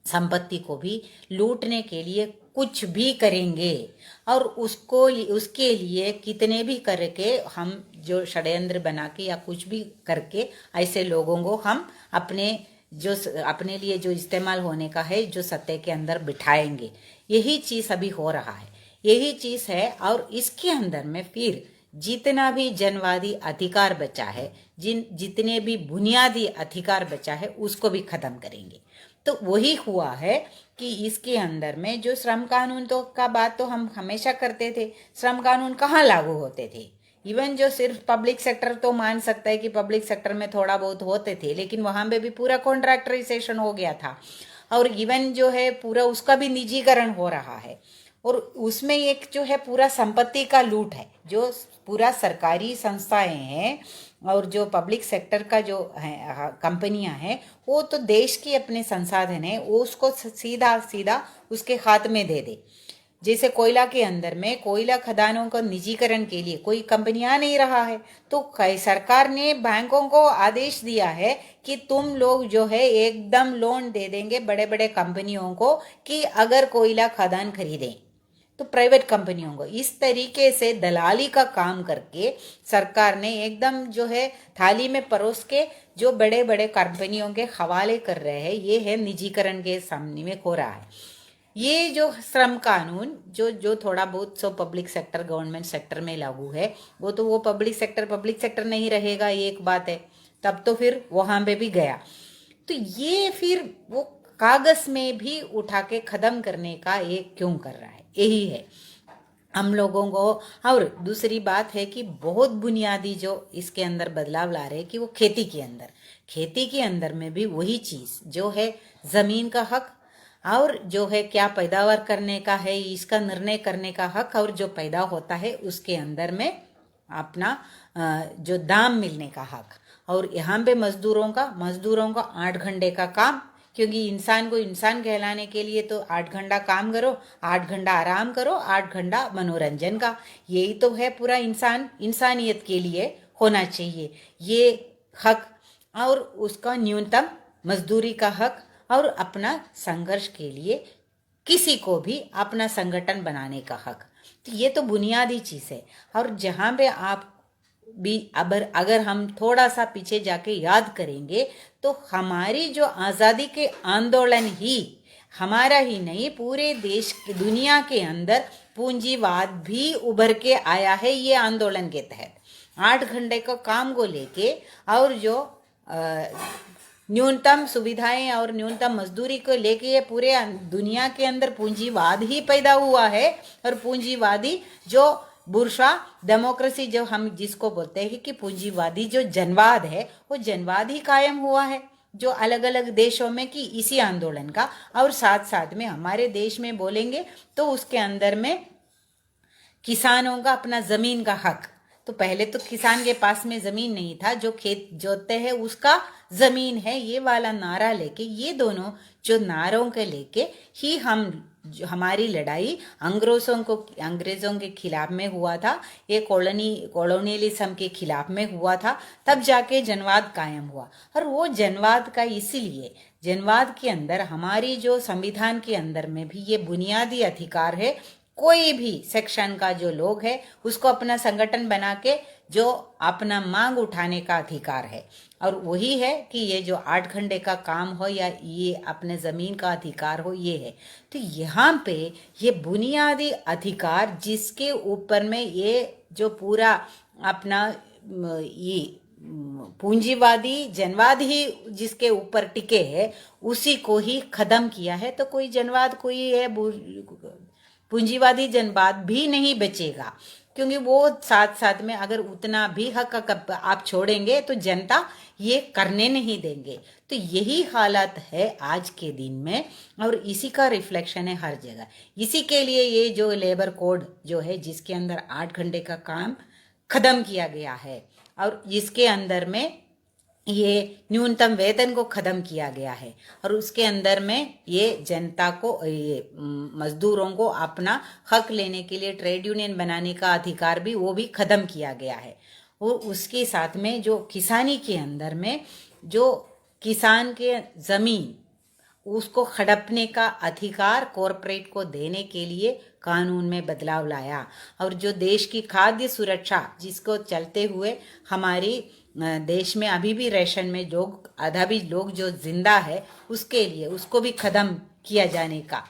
संपत्ति को भी लूटने के लिए कुछ भी करेंगे। और उसको उसके लिए कितने भी करके हम जो षड्यंत्र बना के या कुछ भी करके ऐसे लोगों को हम अपने जो अपने लिए जो इस्तेमाल होने का है जो सत्य के अंदर बिठाएंगे। यही चीज़ अभी हो रहा है, यही चीज़ है। और इसके अंदर में फिर जितना भी जनवादी अधिकार बचा है, जितने भी बुनियादी अधिकार बचा है, उसको भी खत्म करेंगे। तो वही हुआ है कि इसके अंदर में जो श्रम कानून तो का बात तो हम हमेशा करते थे, श्रम कानून कहाँ लागू होते थे। इवन जो सिर्फ पब्लिक सेक्टर तो मान सकता है कि पब्लिक सेक्टर में थोड़ा बहुत होते थे, लेकिन वहां पे भी पूरा कॉन्ट्रैक्टराइजेशन हो गया था। और इवन जो है पूरा उसका भी निजीकरण हो रहा है। और उसमें एक जो है पूरा संपत्ति का लूट है, जो पूरा सरकारी संस्थाएं हैं और जो पब्लिक सेक्टर का जो है कंपनियां हैं, वो तो देश की अपने संसाधन है, वो उसको सीधा सीधा उसके हाथ में दे दे। जैसे कोयला के अंदर में कोयला खदानों का निजीकरण के लिए कोई कंपनी आ नहीं रहा है, तो सरकार ने बैंकों को आदेश दिया है कि तुम लोग जो है एकदम लोन दे देंगे बड़े बड़े कंपनियों को कि अगर कोयला खदान खरीदें, तो प्राइवेट कंपनियों को इस तरीके से दलाली का काम करके सरकार ने एकदम जो है थाली में परोस के जो बड़े बड़े कंपनियों के हवाले कर रहे हैं। ये है निजीकरण के सामने में हो रहा है। ये जो श्रम कानून जो थोड़ा बहुत so public sector government sector में लागू है, वो तो वो पब्लिक सेक्टर नहीं रहेगा, ये एक बात है। तब तो फिर वहां पे भी गया, तो ये फिर वो कागज में भी उठा के खत्म करने का ये क्यों कर रहा है, यही है हम लोगों को। और दूसरी बात है कि बहुत बुनियादी जो इसके अंदर बदलाव ला रहे हैं कि वो खेती के अंदर में भी वही चीज़ जो है ज़मीन का हक और जो है क्या पैदावार करने का है इसका निर्णय करने का हक, और जो पैदा होता है उसके अंदर में अपना जो दाम मिलने का हक। और यहाँ पे मजदूरों का 8 घंटे का काम, क्योंकि इंसान को इंसान कहलाने के लिए तो 8 घंटा काम करो, 8 घंटा आराम करो, 8 घंटा मनोरंजन का, यही तो है पूरा इंसानियत के लिए होना चाहिए ये हक। और उसका न्यूनतम मजदूरी का हक, और अपना संघर्ष के लिए किसी को भी अपना संगठन बनाने का हक। तो ये तो बुनियादी चीज़ है। और जहाँ पे आप भी अगर हम थोड़ा सा पीछे जाके याद करेंगे तो हमारी जो आज़ादी के आंदोलन ही हमारा ही नहीं, पूरे देश दुनिया के अंदर पूंजीवाद भी उभर के आया है ये आंदोलन के तहत। 8 घंटे का काम को लेके और जो न्यूनतम सुविधाएं और न्यूनतम मजदूरी को लेके ये पूरे दुनिया के अंदर पूंजीवाद ही पैदा हुआ है। और पूंजीवादी जो बुर्शा डेमोक्रेसी जो हम जिसको बोलते हैं कि पूंजीवादी जो जनवाद है, वो जनवाद ही कायम हुआ है जो अलग अलग देशों में कि इसी आंदोलन का। और साथ साथ में हमारे देश में बोलेंगे तो उसके अंदर में किसानों का अपना जमीन का हक। तो पहले तो किसान के पास में जमीन नहीं था, जो खेत जोतते हैं उसका जमीन है, ये वाला नारा लेके, ये दोनों जो नारों के लेके ही हमारी लड़ाई अंग्रेजों के खिलाफ में हुआ था, ये कॉलोनियलिज्म के खिलाफ में हुआ था, तब जाके जनवाद कायम हुआ। और वो जनवाद का इसीलिए जनवाद के अंदर हमारी जो संविधान के अंदर में भी ये बुनियादी अधिकार है, कोई भी सेक्शन का जो लोग है उसको अपना संगठन बना के जो अपना मांग उठाने का अधिकार है। और वही है कि ये जो 8 घंटे का काम हो या ये अपने ज़मीन का अधिकार हो, ये है। तो यहाँ पे ये बुनियादी अधिकार जिसके ऊपर में ये जो पूरा अपना ये पूंजीवादी जनवाद ही जिसके ऊपर टिके है, उसी को ही खत्म किया है। तो कोई जनवाद कोई है पूंजीवादी जनवाद भी नहीं बचेगा, क्योंकि वो साथ साथ में अगर उतना भी हक आप छोड़ेंगे तो जनता ये करने नहीं देंगे। तो यही हालत है आज के दिन में, और इसी का रिफ्लेक्शन है हर जगह। इसी के लिए ये जो लेबर कोड जो है, जिसके अंदर 8 घंटे का काम खत्म किया गया है, और इसके अंदर में ये न्यूनतम वेतन को खत्म किया गया है, और उसके अंदर में ये जनता को, ये मजदूरों को अपना हक लेने के लिए ट्रेड यूनियन बनाने का अधिकार भी वो भी खत्म किया गया है। और उसके साथ में जो किसानी के अंदर में जो किसान के जमीन उसको हड़पने का अधिकार कॉरपोरेट को देने के लिए कानून में बदलाव लाया। और जो देश की खाद्य सुरक्षा जिसको चलते हुए हमारी देश में अभी भी रेशन में लोग आधा भी लोग जो जिंदा है, उसके लिए उसको भी खत्म किया जाने का,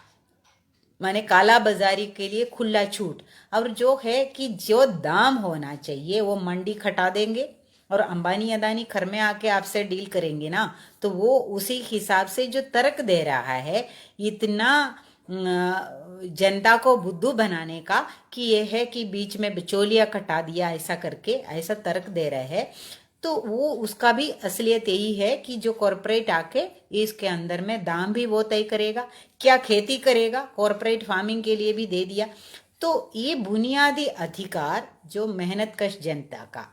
माने काला बाजारी के लिए खुला छूट। और जो है कि जो दाम होना चाहिए वो मंडी खटा देंगे, और अंबानी अदानी घर में आके आपसे डील करेंगे ना, तो वो उसी हिसाब से जो तर्क दे रहा है, इतना जनता को बुद्धू बनाने का कि ये है कि बीच में बिचौलिया कटा दिया, ऐसा करके ऐसा तर्क दे रहे हैं। तो वो उसका भी असलियत यही है कि जो कॉरपोरेट आके इसके अंदर में दाम भी वो तय करेगा, क्या खेती करेगा, कॉरपोरेट फार्मिंग के लिए भी दे दिया। तो ये बुनियादी अधिकार जो मेहनतकश जनता का,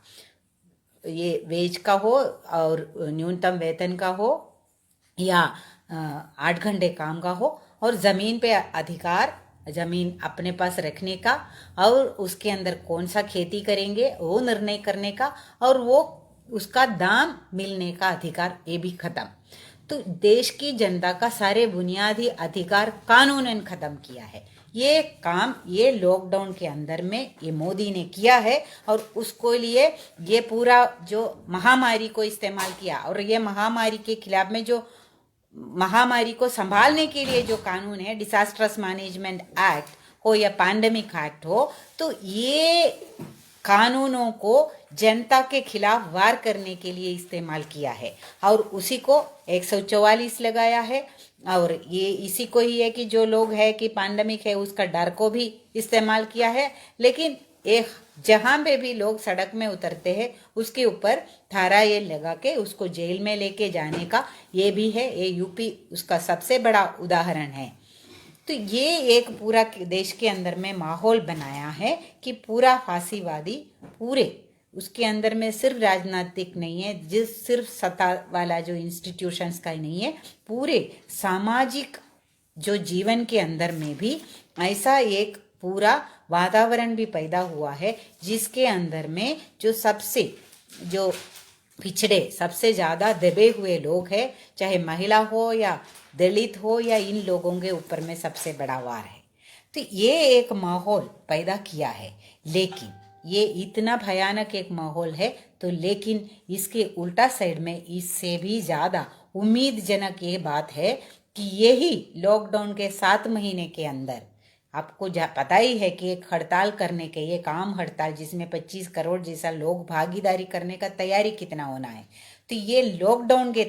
ये वेज का हो और न्यूनतम वेतन का हो या 8 घंटे काम का हो, और ज़मीन पे अधिकार, ज़मीन अपने पास रखने का, और उसके अंदर कौन सा खेती करेंगे वो निर्णय करने का, और वो उसका दाम मिलने का अधिकार, ये भी खत्म। तो देश की जनता का सारे बुनियादी अधिकार कानूनन खत्म किया है। ये काम ये लॉकडाउन के अंदर में ये मोदी ने किया है, और उसको लिए ये पूरा जो महामारी को इस्तेमाल किया, और ये महामारी के खिलाफ में जो महामारी को संभालने के लिए जो कानून है, डिजास्टर्स मैनेजमेंट एक्ट हो या पैंडेमिक एक्ट हो, तो ये कानूनों को जनता के खिलाफ वार करने के लिए इस्तेमाल किया है, और उसी को 144 लगाया है। और ये इसी को ही है कि जो लोग है कि पैंडेमिक है उसका डर को भी इस्तेमाल किया है, लेकिन एक जहां पे भी लोग सड़क में उतरते हैं उसके ऊपर धारा ये लगा के उसको जेल में लेके जाने का ये भी है। ये यूपी उसका सबसे बड़ा उदाहरण है। तो ये एक पूरा देश के अंदर में माहौल बनाया है कि पूरा फांसीवादी, पूरे उसके अंदर में सिर्फ राजनीतिक नहीं है, जिस सिर्फ सत्ता वाला जो इंस्टीट्यूशंस का ही नहीं है, पूरे सामाजिक जो जीवन के अंदर में भी ऐसा एक पूरा वातावरण भी पैदा हुआ है, जिसके अंदर में जो सबसे जो पिछड़े, सबसे ज़्यादा दबे हुए लोग हैं, चाहे महिला हो या दलित हो या इन लोगों के ऊपर में सबसे बड़ा वार है। तो ये एक माहौल पैदा किया है, लेकिन ये इतना भयानक एक माहौल है, तो लेकिन इसके उल्टा साइड में इससे भी ज़्यादा उम्मीदजनक ये बात है कि यही लॉकडाउन के 7 महीने के अंदर आपको पता ही है कि एक हड़ताल करने के, ये काम हड़ताल जिसमें 25 करोड़ जैसा लोग भागीदारी करने का तैयारी कितना होना है। तो ये लॉकडाउन के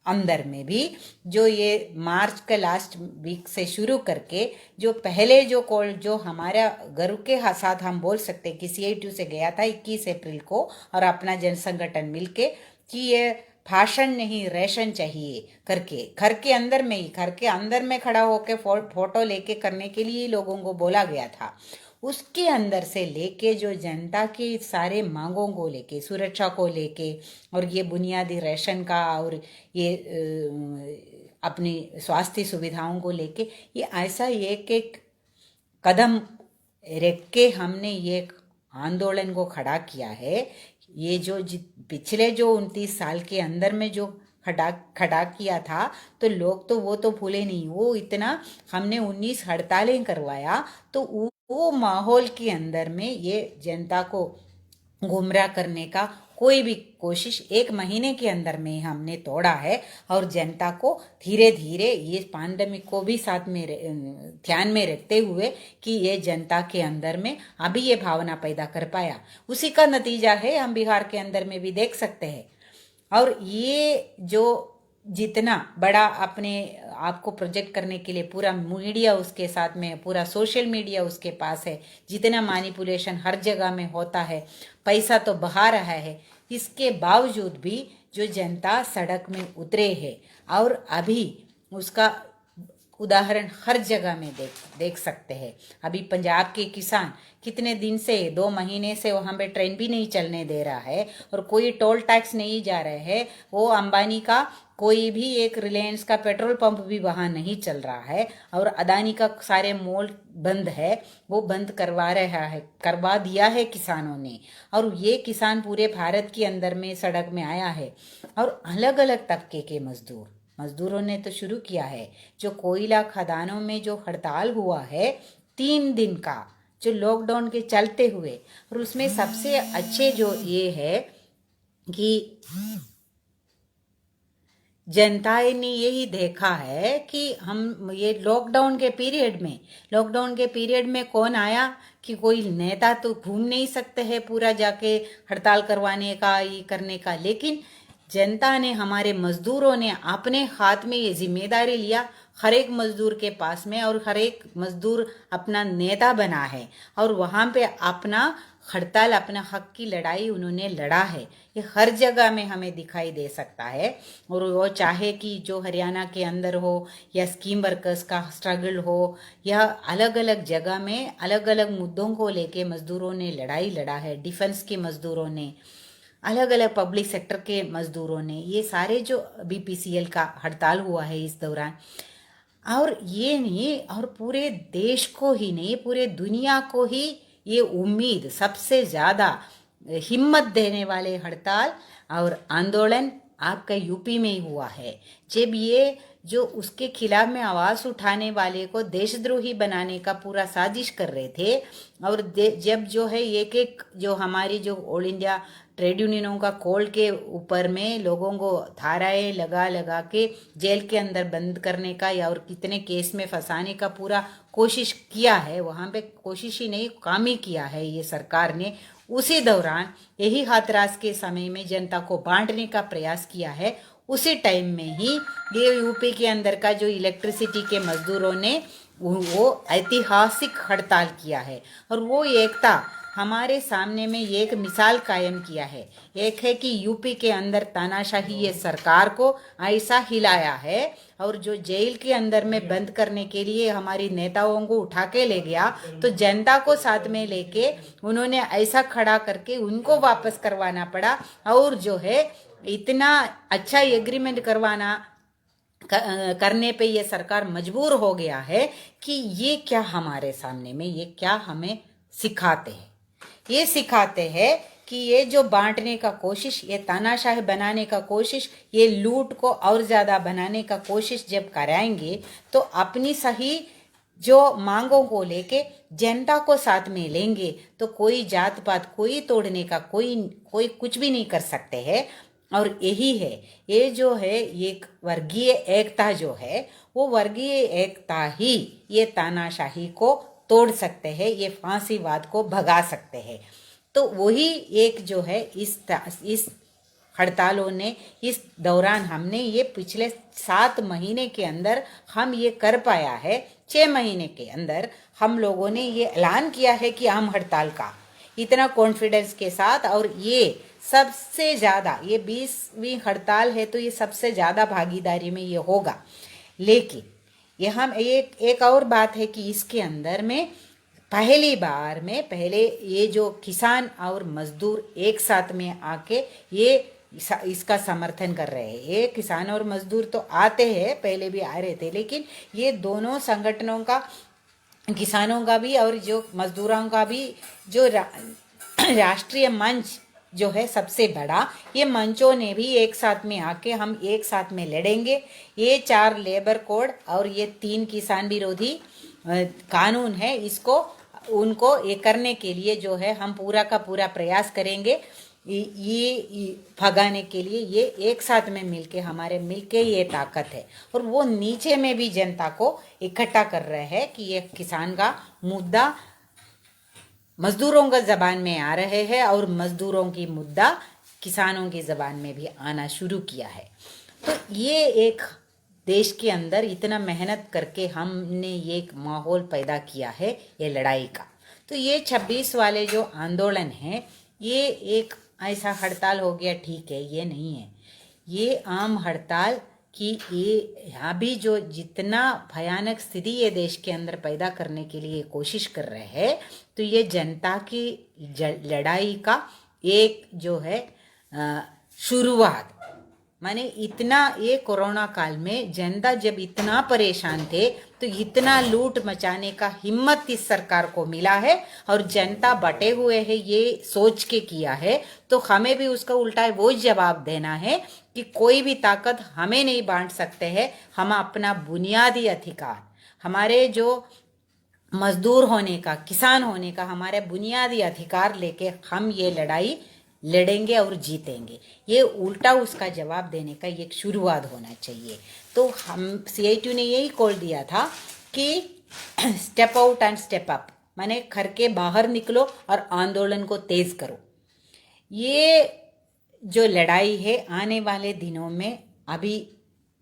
अंदर में भी जो ये मार्च का लास्ट वीक से शुरू करके जो पहले जो कॉल जो हमारा गर्व के साथ हम बोल सकते हैं कि CITU से गया था 21 अप्रैल को, और अपना जन संगठन मिलके कि ये भाषण नहीं रेशन चाहिए करके घर के अंदर में ही, घर के अंदर में खड़ा होकर फोटो लेके करने के लिए लोगों को बोला गया था। उसके अंदर से लेके जो जनता के सारे मांगों को लेके, सुरक्षा को लेके, और ये बुनियादी रेशन का, और ये अपनी स्वास्थ्य सुविधाओं को लेके, ये ऐसा एक एक कदम रख के हमने ये आंदोलन को खड़ा किया है। ये जो पिछले जो 29 साल के अंदर में जो खड़ा किया था, तो लोग तो वो तो भूले नहीं, वो इतना हमने 19 हड़तालें करवाया, तो वो माहौल के अंदर में ये जनता को गुमराह करने का कोई भी कोशिश 1 महीने के अंदर में हमने तोड़ा है। और जनता को धीरे धीरे ये पैंडेमिक को भी साथ में ध्यान में रखते हुए कि ये जनता के अंदर में अभी ये भावना पैदा कर पाया, उसी का नतीजा है हम बिहार के अंदर में भी देख सकते हैं। और ये जो जितना बड़ा अपने आपको प्रोजेक्ट करने के लिए पूरा मीडिया उसके साथ में, पूरा सोशल मीडिया उसके पास है, जितना मैनिपुलेशन हर जगह में होता है, पैसा तो बहा रहा है, इसके बावजूद भी जो जनता सड़क में उतरे है। और अभी उसका उदाहरण हर जगह में देख सकते हैं। अभी पंजाब के किसान कितने दिन से, 2 महीने से वहाँ पे ट्रेन भी नहीं चलने दे रहा है और कोई टोल टैक्स नहीं जा रहे हैं। वो अंबानी का कोई भी एक रिलायंस का पेट्रोल पंप भी वहाँ नहीं चल रहा है और अदानी का सारे मॉल बंद है, वो बंद करवा दिया है किसानों ने। और ये किसान पूरे भारत के अंदर में सड़क में आया है। और अलग अलग तबके के मजदूरों ने तो शुरू किया है। जो कोयला खदानों में जो हड़ताल हुआ है 3 दिन का, जो लॉकडाउन के चलते हुए, और उसमें सबसे अच्छे जो ये है कि जनता ने यही देखा है कि हम ये लॉकडाउन के पीरियड में कौन आया कि कोई नेता तो घूम नहीं सकते हैं पूरा जाके हड़ताल करवाने का, ये करने का, लेकिन जनता ने, हमारे मजदूरों ने अपने हाथ में ये जिम्मेदारी लिया हर एक मजदूर के पास में, और हर एक मजदूर अपना नेता बना है और वहाँ पे अपना हड़ताल, अपना हक की लड़ाई उन्होंने लड़ा है। ये हर जगह में हमें दिखाई दे सकता है। और वो चाहे कि जो हरियाणा के अंदर हो या स्कीम वर्कर्स का स्ट्रगल हो, या अलग अलग जगह में अलग अलग मुद्दों को लेके मजदूरों ने लड़ाई लड़ा है। डिफेंस के मजदूरों ने, अलग अलग पब्लिक सेक्टर के मजदूरों ने, ये सारे जो बीपीसीएल का हड़ताल हुआ है इस दौरान, और ये नहीं, और पूरे देश को ही नहीं, पूरे दुनिया को ही ये उम्मीद, सबसे ज़्यादा हिम्मत देने वाले हड़ताल और आंदोलन आपका यूपी में ही हुआ है। जब ये जो उसके खिलाफ में आवाज़ उठाने वाले को देशद्रोही बनाने का पूरा साजिश कर रहे थे, और जब जो है एक एक जो हमारी जो ऑल इंडिया ट्रेड यूनियनों का कॉल के ऊपर में लोगों को धाराएं लगा लगा के जेल के अंदर बंद करने का या और कितने केस में फंसाने का पूरा कोशिश किया है, वहाँ पे कोशिश ही नहीं काम ही किया है ये सरकार ने। उसी दौरान यही हाथरास के समय में जनता को बांटने का प्रयास किया है। उसी टाइम में ही ये यूपी के अंदर का जो इलेक्ट्रिसिटी के मजदूरों ने वो ऐतिहासिक हड़ताल किया है, और वो एकता हमारे सामने में एक मिसाल कायम किया है। एक है कि यूपी के अंदर तानाशाही ये सरकार को ऐसा हिलाया है, और जो जेल के अंदर में बंद करने के लिए हमारी नेताओं को उठा के ले गया, तो जनता को साथ में लेके उन्होंने ऐसा खड़ा करके उनको वापस करवाना पड़ा। और जो है इतना अच्छा एग्रीमेंट करने पे ये सरकार मजबूर हो गया है कि ये क्या हमारे सामने में, ये क्या हमें सिखाते हैं, ये सिखाते हैं कि ये जो बांटने का कोशिश, ये तानाशाही बनाने का कोशिश, ये लूट को और ज़्यादा बनाने का कोशिश जब कराएंगे, तो अपनी सही जो मांगों को लेके जनता को साथ में लेंगे, तो कोई जात पात, कोई तोड़ने का, कोई कुछ भी नहीं कर सकते हैं। और यही है, ये जो है एक वर्गीय एकता जो है, वो वर्गीय एकता ही ये तानाशाही को तोड़ सकते हैं, ये फांसीवाद को भगा सकते हैं। तो वही एक जो है इस हड़तालों ने, इस दौरान हमने ये पिछले 7 महीने के अंदर हम ये कर पाया है। 6 महीने के अंदर हम लोगों ने ये ऐलान किया है कि हम हड़ताल का इतना कॉन्फिडेंस के साथ, और ये सबसे ज़्यादा, ये 20वीं हड़ताल है तो ये सबसे ज़्यादा भागीदारी में ये होगा। लेकिन ये हम एक और बात है कि इसके अंदर में पहली बार में पहले ये जो किसान और मजदूर एक साथ में आके ये इसका समर्थन कर रहे हैं। ये किसान और मजदूर तो आते हैं, पहले भी आ रहे थे, लेकिन ये दोनों संगठनों का, किसानों का भी और जो मजदूरों का भी जो राष्ट्रीय मंच जो है सबसे बड़ा, ये मंचों ने भी एक साथ में आके हम एक साथ में लड़ेंगे। ये 4 लेबर कोड और ये 3 किसान विरोधी कानून है, इसको उनको ये करने के लिए जो है हम पूरा का पूरा प्रयास करेंगे। ये भगाने के लिए ये एक साथ में मिलके ये ताकत है। और वो नीचे में भी जनता को इकट्ठा कर रहे हैं कि ये किसान का मुद्दा मजदूरों का जबान में आ रहे हैं और मजदूरों की मुद्दा किसानों की जबान में भी आना शुरू किया है। तो ये एक देश के अंदर इतना मेहनत करके हमने ये एक माहौल पैदा किया है ये लड़ाई का। तो ये 26 वाले जो आंदोलन है ये एक ऐसा हड़ताल हो गया, ठीक है, ये नहीं है। ये आम हड़ताल कि ये यहाँ भी जो जितना भयानक स्थिति ये देश के अंदर पैदा करने के लिए कोशिश कर रहे हैं, तो ये जनता की लड़ाई का एक जो है शुरुआत। माने इतना ये कोरोना काल में जनता जब इतना परेशान थे तो इतना लूट मचाने का हिम्मत इस सरकार को मिला है और जनता बटे हुए है ये सोच के किया है। तो हमें भी उसका उल्टा वो जवाब देना है कि कोई भी ताकत हमें नहीं बांट सकते हैं। हम अपना बुनियादी अधिकार, हमारे जो मजदूर होने का, किसान होने का हमारे बुनियादी अधिकार लेके हम ये लड़ाई लड़ेंगे और जीतेंगे। ये उल्टा उसका जवाब देने का एक शुरुआत होना चाहिए। तो हम CITU ने यही कॉल दिया था कि step out and step up, माने घर के बाहर निकलो और आंदोलन को तेज करो। ये जो लड़ाई है आने वाले दिनों में, अभी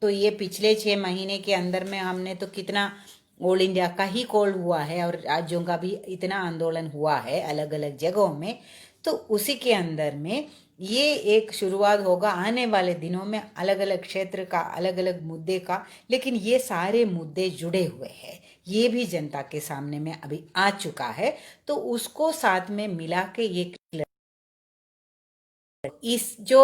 तो ये पिछले 6 महीने के अंदर में हमने तो कितना ऑल इंडिया का ही कॉल हुआ है और राज्यों का भी इतना आंदोलन हुआ है अलग अलग जगहों में। तो उसी के अंदर में ये एक शुरुआत होगा आने वाले दिनों में अलग अलग क्षेत्र का, अलग अलग मुद्दे का। लेकिन ये सारे मुद्दे जुड़े हुए हैं, ये भी जनता के सामने में अभी आ चुका है। तो उसको साथ में मिला के एक इस जो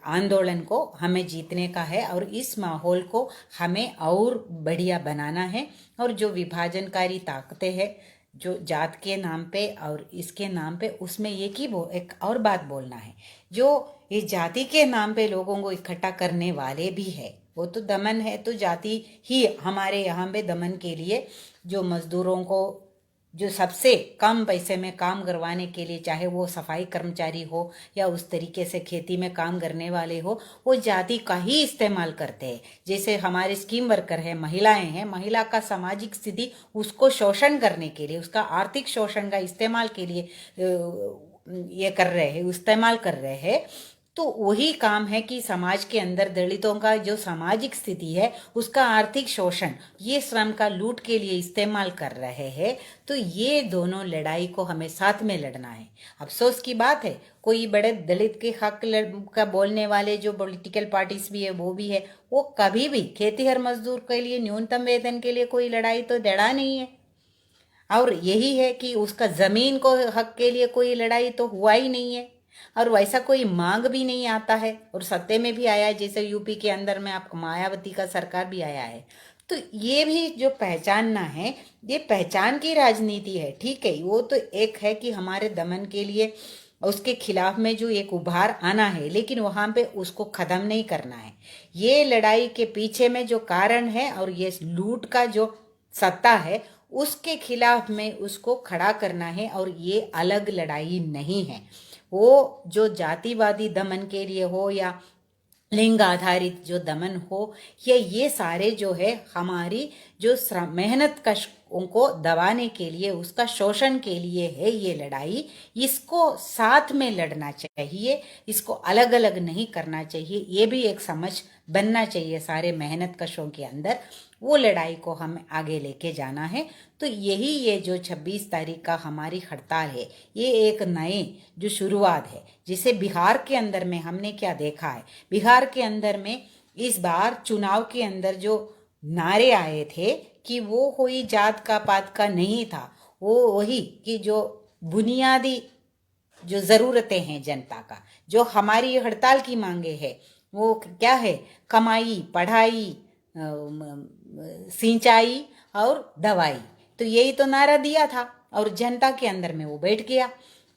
आंदोलन को हमें जीतने का है और इस माहौल को हमें और बढ़िया बनाना है। और जो विभाजनकारी ताकतें हैं जो जात के नाम पे और इसके नाम पे, उसमें एक और बात बोलना है, जो ये जाति के नाम पे लोगों को इकट्ठा करने वाले भी है, वो तो दमन है। तो जाति ही हमारे यहाँ पे दमन के लिए जो मजदूरों को जो सबसे कम पैसे में काम करवाने के लिए, चाहे वो सफाई कर्मचारी हो या उस तरीके से खेती में काम करने वाले हो, वो जाति का ही इस्तेमाल करते हैं। जैसे हमारे स्कीम वर्कर हैं, महिलाएं हैं, महिला का सामाजिक स्थिति उसको शोषण करने के लिए, उसका आर्थिक शोषण का इस्तेमाल के लिए ये कर रहे हैं, इस्तेमाल कर रहे हैं। तो वही काम है कि समाज के अंदर दलितों का जो सामाजिक स्थिति है उसका आर्थिक शोषण ये श्रम का लूट के लिए इस्तेमाल कर रहे हैं। तो ये दोनों लड़ाई को हमें साथ में लड़ना है। अफसोस की बात है कोई बड़े दलित के हक का बोलने वाले जो पॉलिटिकल पार्टीज भी है वो भी है, वो कभी भी खेतीहर मजदूर के लिए न्यूनतम वेतन के लिए कोई लड़ाई तो लड़ा नहीं है। और यही है कि उसका जमीन को हक के लिए कोई लड़ाई तो हुआ ही नहीं है और वैसा कोई मांग भी नहीं आता है। और सत्ते में भी आया है, जैसे यूपी के अंदर में आपको मायावती का सरकार भी आया है। तो ये भी जो पहचानना है, ये पहचान की राजनीति है, ठीक है। वो तो एक है कि हमारे दमन के लिए उसके खिलाफ में जो एक उभार आना है, लेकिन वहां पे उसको खत्म नहीं करना है। ये लड़ाई के पीछे में जो कारण है और ये लूट का जो सत्ता है उसके खिलाफ में उसको खड़ा करना है। और ये अलग लड़ाई नहीं है, वो जो जातिवादी दमन के लिए हो या लिंग आधारित जो दमन हो, ये सारे जो है हमारी जो मेहनत कशों को दबाने के लिए, उसका शोषण के लिए है ये लड़ाई। इसको साथ में लड़ना चाहिए, इसको अलग अलग नहीं करना चाहिए। ये भी एक समझ बनना चाहिए सारे मेहनत कशों के अंदर। वो लड़ाई को हमें आगे लेके जाना है। तो यही ये जो 26 तारीख का हमारी हड़ताल है, ये एक नए जो शुरुआत है। जिसे बिहार के अंदर में हमने क्या देखा है, बिहार के अंदर में इस बार चुनाव के अंदर जो नारे आए थे कि वो कोई जात का पात का नहीं था, वो वही कि जो बुनियादी जो ज़रूरतें हैं जनता का, जो हमारी हड़ताल की मांगे है, वो क्या है, कमाई, पढ़ाई, सिंचाई और दवाई। तो यही तो नारा दिया था और जनता के अंदर में वो बैठ गया।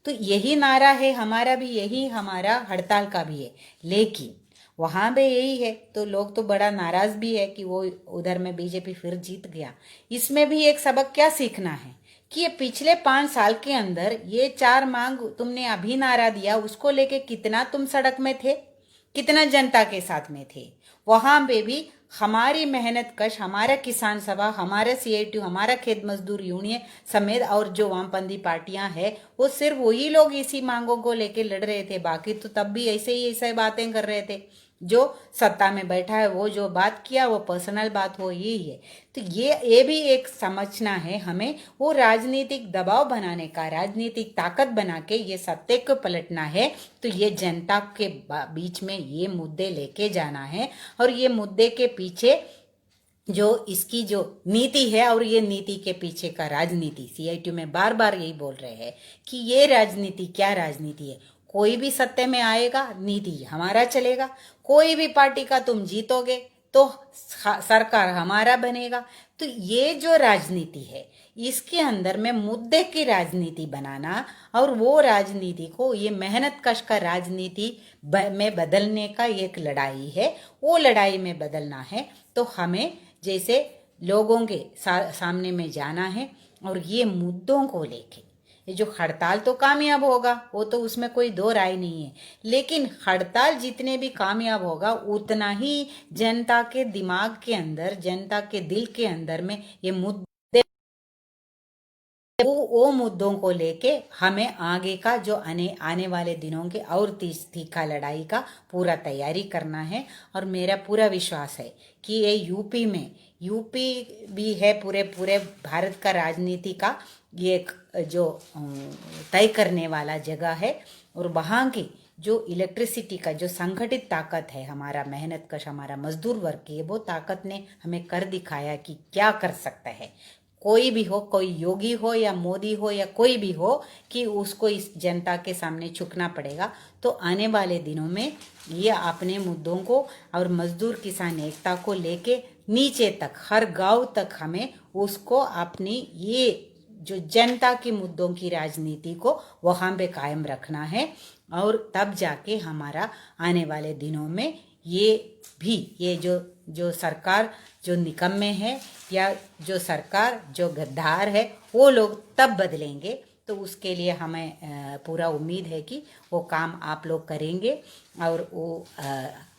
तो यही नारा है हमारा भी, यही हमारा हड़ताल का भी है। लेकिन वहाँ पे यही है तो लोग तो बड़ा नाराज भी है कि वो उधर में बीजेपी फिर जीत गया। इसमें भी एक सबक क्या सीखना है कि ये पिछले 5 साल के अंदर ये 4 मांग तुमने अभी नारा दिया, उसको लेके कितना तुम सड़क में थे, कितना जनता के साथ में थे। वहां पे भी हमारी मेहनत कश, हमारा किसान सभा, हमारा CITU, हमारा खेत मजदूर यूनियन समेत और जो वामपंथी पार्टियां हैं, वो सिर्फ वही लोग इसी मांगों को लेके लड़ रहे थे। बाकी तो तब भी ऐसे ही ऐसे बातें कर रहे थे। जो सत्ता में बैठा है वो जो बात किया वो पर्सनल बात हो, यही है। तो ये भी एक समझना है हमें, वो राजनीतिक दबाव बनाने का, राजनीतिक ताकत बना के ये सत्य को पलटना है। तो ये जनता के बीच में ये मुद्दे लेके जाना है, और ये मुद्दे के पीछे जो इसकी जो नीति है और ये नीति के पीछे का राजनीति, CITU में बार बार यही बोल रहे हैं कि ये राजनीति क्या राजनीति है। कोई भी सत्ते में आएगा, नीति हमारा चलेगा। कोई भी पार्टी का तुम जीतोगे तो सरकार हमारा बनेगा। तो ये जो राजनीति है, इसके अंदर में मुद्दे की राजनीति बनाना, और वो राजनीति को ये मेहनत कश का राजनीति में बदलने का एक लड़ाई है। वो लड़ाई में बदलना है तो हमें जैसे लोगों के सामने में जाना है, और ये मुद्दों को लेके ये जो हड़ताल तो कामयाब होगा, वो तो उसमें कोई दो राय नहीं है। लेकिन हड़ताल जितने भी कामयाब होगा, उतना ही जनता के दिमाग के अंदर, जनता के दिल के अंदर में ये मुद्दे, वो मुद्दों को लेके हमें आगे का जो आने वाले दिनों के और तीखा लड़ाई का पूरा तैयारी करना है। और मेरा पूरा विश्वास है कि ये यूपी भी है, पूरे भारत का राजनीति का ये एक जो तय करने वाला जगह है। और वहाँ की जो इलेक्ट्रिसिटी का जो संगठित ताकत है, हमारा मेहनत कश, हमारा मजदूर वर्ग की, वो ताकत ने हमें कर दिखाया कि क्या कर सकता है। कोई भी हो, कोई योगी हो या मोदी हो या कोई भी हो, कि उसको इस जनता के सामने झुकना पड़ेगा। तो आने वाले दिनों में ये अपने मुद्दों को और मजदूर किसान एकता को लेके नीचे तक, हर गांव तक हमें उसको अपनी ये जो जनता के मुद्दों की राजनीति को वहाँ पे कायम रखना है। और तब जाके हमारा आने वाले दिनों में ये जो सरकार जो निकम्मे है, या जो सरकार जो गद्दार है, वो लोग तब बदलेंगे। तो उसके लिए हमें पूरा उम्मीद है कि वो काम आप लोग करेंगे। और वो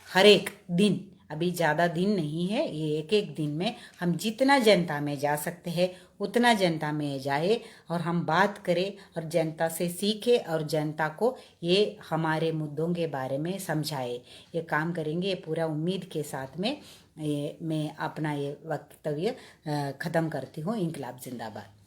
हर एक दिन, अभी ज़्यादा दिन नहीं है, ये एक एक दिन में हम जितना जनता में जा सकते हैं उतना जनता में जाए, और हम बात करें और जनता से सीखे, और जनता को ये हमारे मुद्दों के बारे में समझाए। ये काम करेंगे, ये पूरा उम्मीद के साथ में मैं अपना ये वक्तव्य ख़त्म करती हूँ। इंकलाब जिंदाबाद।